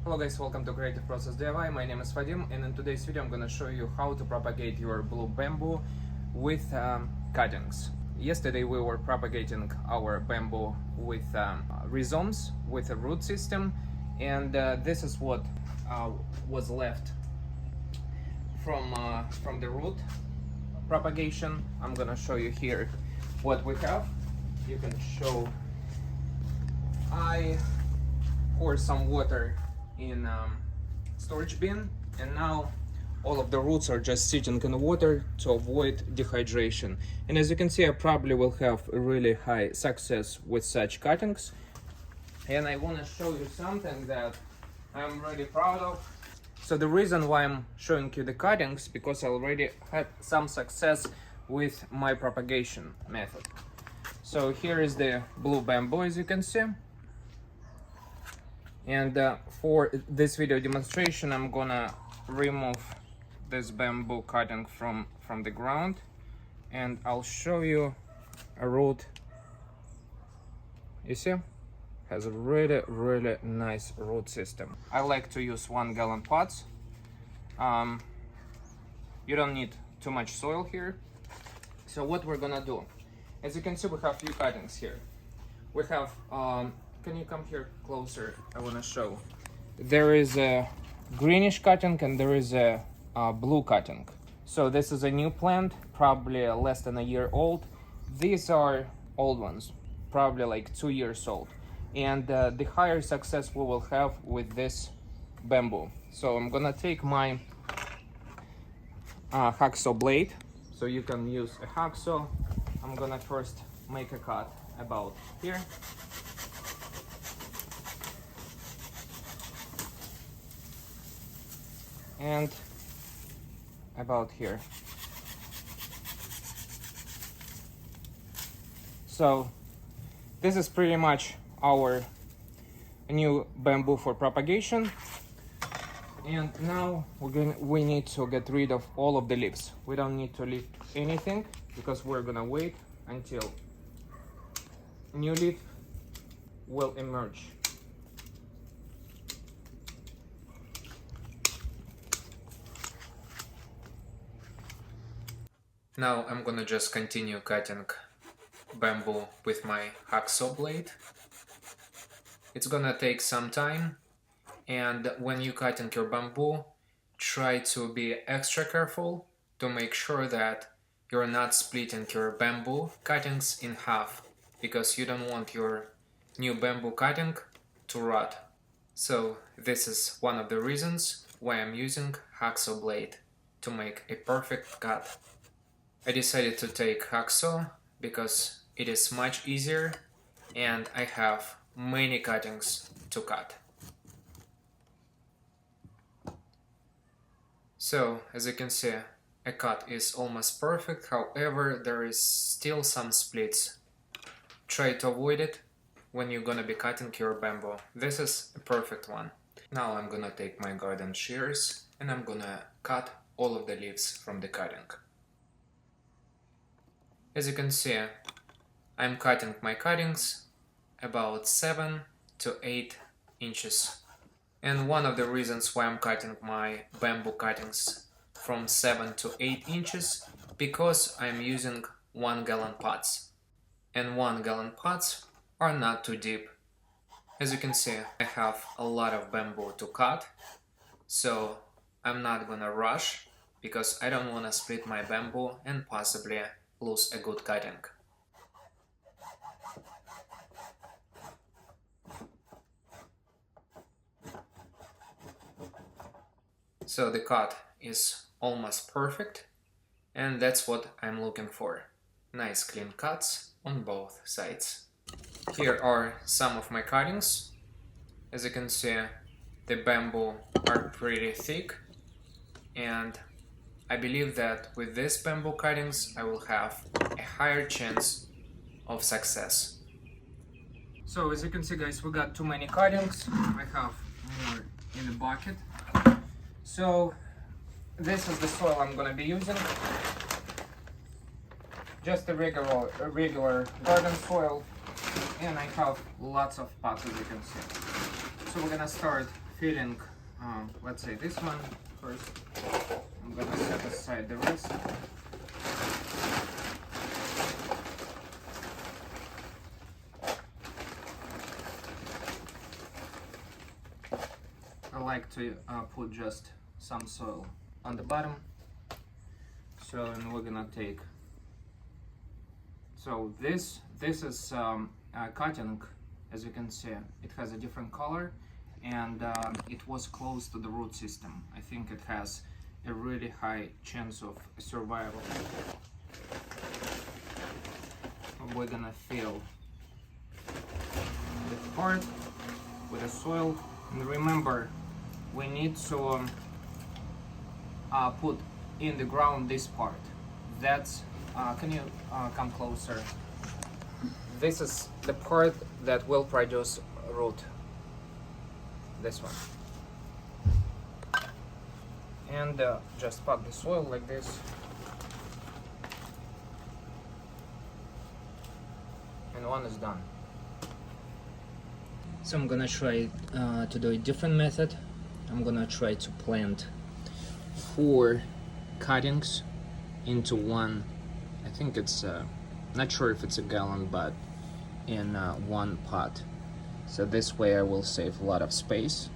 Hello guys, welcome to Creative Process DIY. My name is Vadim, and in today's video I'm going to show you how to propagate your blue bamboo with cuttings. Yesterday we were propagating our bamboo with rhizomes, with a root system, and this is what was left from the root propagation. I'm going to show you here what we have. You can show I pour some water in storage bin, and now all of the roots are just sitting in the water to avoid dehydration. And as you can see, I probably will have a really high success with such cuttings. And I want to show you something that I'm really proud of. So the reason why I'm showing you the cuttings, because I already had some success with my propagation method. So here is the blue bamboo, as you can see. And for this video demonstration, I'm gonna remove this bamboo cutting from the ground, and I'll show you a root. You see, has a really nice root system. I like to use 1 gallon pots. You don't need too much soil here. So what we're gonna do, as you can see, we have few cuttings here. We have can you come here closer? I want to show. There is a greenish cutting and there is a blue cutting. So this is a new plant, probably less than a year old. These are old ones, probably like 2 years old. And the higher success we will have with this bamboo. So I'm gonna take my hacksaw blade. So you can use a hacksaw. I'm gonna first make a cut about here. And about here. So this is pretty much our new bamboo for propagation. And now we need to get rid of all of the leaves. We don't need to leave anything because we're gonna wait until new leaf will emerge. Now I'm gonna just continue cutting bamboo with my hacksaw blade. It's gonna take some time, and when you cutting your bamboo, try to be extra careful to make sure that you're not splitting your bamboo cuttings in half, because you don't want your new bamboo cutting to rot. So this is one of the reasons why I'm using hacksaw blade to make a perfect cut. I decided to take hacksaw because it is much easier and I have many cuttings to cut. So as you can see, a cut is almost perfect, however there is still some splits. Try to avoid it when you're gonna be cutting your bamboo. This is a perfect one. Now I'm gonna take my garden shears and I'm gonna cut all of the leaves from the cutting. As you can see, I'm cutting my cuttings about 7 to 8 inches. And one of the reasons why I'm cutting my bamboo cuttings from 7 to 8 inches, because I'm using 1 gallon pots. And 1 gallon pots are not too deep. As you can see, I have a lot of bamboo to cut, so I'm not gonna rush because I don't wanna split my bamboo and possibly lose a good cutting. So the cut is almost perfect, and that's what I'm looking for. Nice clean cuts on both sides. Here are some of my cuttings. As you can see, the bamboo are pretty thick, and I believe that with these bamboo cuttings I will have a higher chance of success. So as you can see, guys, we got too many cuttings. I have more in the bucket. So this is the soil I'm gonna be using. Just a regular garden soil, and I have lots of pots, as you can see. So we're gonna start filling, let's say this one first. I'm gonna set aside the rest. I like to put just some soil on the bottom. So, and we're gonna take. So this is cutting, as you can see. It has a different color, and it was close to the root system. I think it has a really high chance of survival. We're gonna fill the part with the soil, and remember, we need to put in the ground this part. That's can you come closer? This is the part that will produce root. This one. And just pack the soil like this. And one is done. So I'm gonna try to do a different method. I'm gonna try to plant 4 cuttings into one. I think it's not sure if it's a gallon, but in one pot. So this way I will save a lot of space,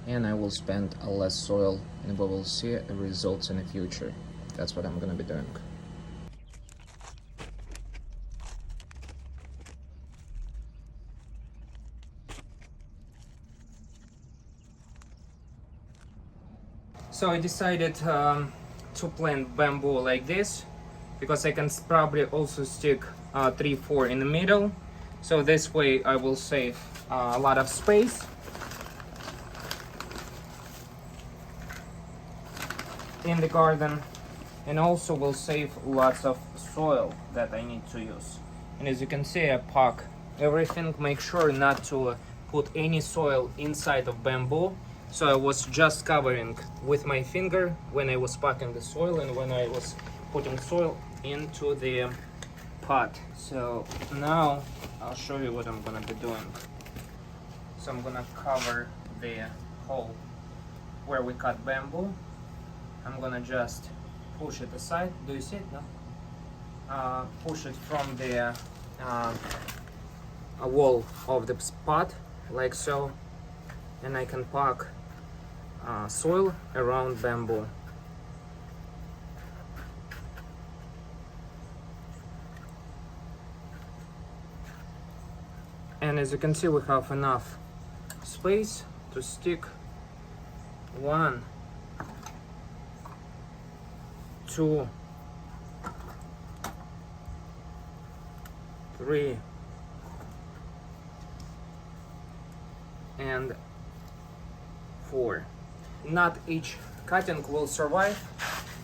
and I will spend less soil, and we will see the results in the future. That's what I'm gonna be doing. So I decided to plant bamboo like this, because I can probably also stick 3-4 in the middle. So this way I will save a lot of space. In the garden, and also will save lots of soil that I need to use. And as you can see, I pack everything, make sure not to put any soil inside of bamboo. So I was just covering with my finger when I was packing the soil and when I was putting soil into the pot. So now I'll show you what I'm gonna be doing. So I'm gonna cover the hole where we cut bamboo. I'm gonna just push it aside. Do you see it now? Push it from the wall of the pot, like so, and I can pack soil around bamboo. And as you can see, we have enough space to stick 1, 2, 3, and 4. Not each cutting will survive.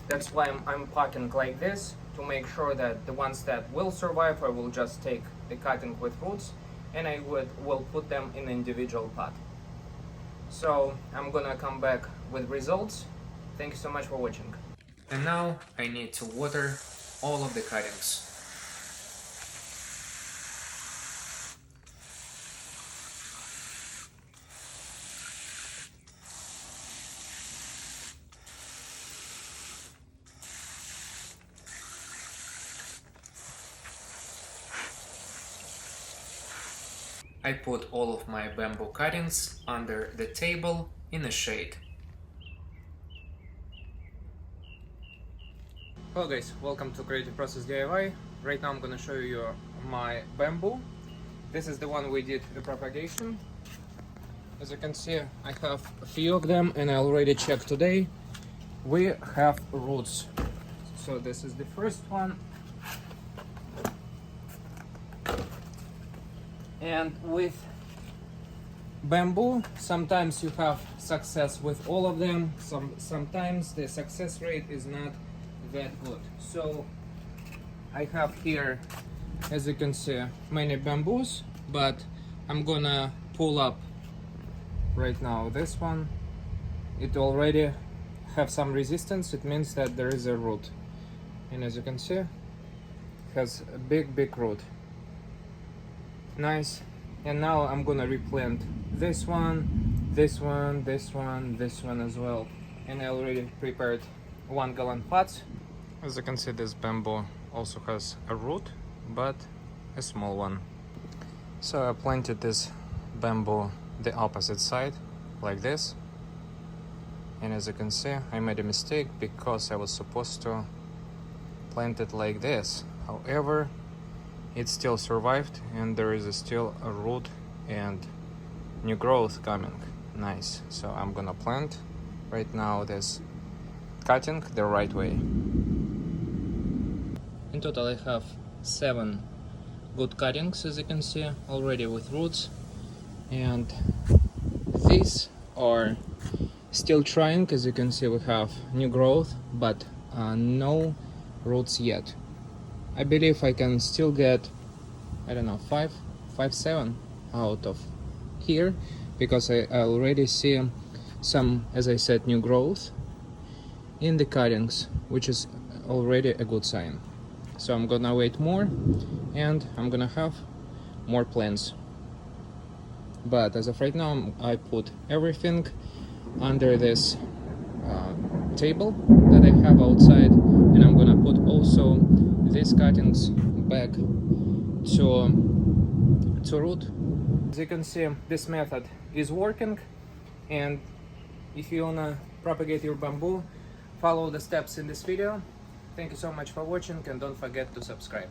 That's why I'm packing like this, to make sure that the ones that will survive, I will just take the cutting with roots, and I will put them in individual pot. So I'm gonna come back with results. Thank you so much for watching. And now I need to water all of the cuttings. I put all of my bamboo cuttings under the table in the shade. Hello guys, welcome to Creative Process DIY. Right now I'm gonna show you my bamboo. This is the one we did the propagation. As you can see, I have a few of them and I already checked today. We have roots. So this is the first one. And with bamboo, sometimes you have success with all of them. Sometimes the success rate is not that good. So I have here, as you can see, many bamboos, but I'm gonna pull up right now this one. It already have some resistance. It means that there is a root, and as you can see, it has a big root. Nice. And now I'm gonna replant this one, this one, this one, this one as well. And I already prepared 1 gallon pots. As you can see, this bamboo also has a root, but a small one. So I planted this bamboo the opposite side, like this. And as you can see, I made a mistake because I was supposed to plant it like this. However, it still survived and there is still a root and new growth coming. Nice. So I'm gonna plant right now this cutting the right way. In total I have 7 good cuttings, as you can see, already with roots, and these are still trying. As you can see, we have new growth, but no roots yet. I believe I can still get, I don't know, 7 out of here, because I already see some, as I said, new growth in the cuttings, which is already a good sign. So I'm gonna wait more and I'm gonna have more plants. But as of right now, I put everything under this table that I have outside, and I'm gonna put also these cuttings back to root. As you can see, this method is working, and if you wanna propagate your bamboo, follow the steps in this video. Thank you so much for watching, and don't forget to subscribe.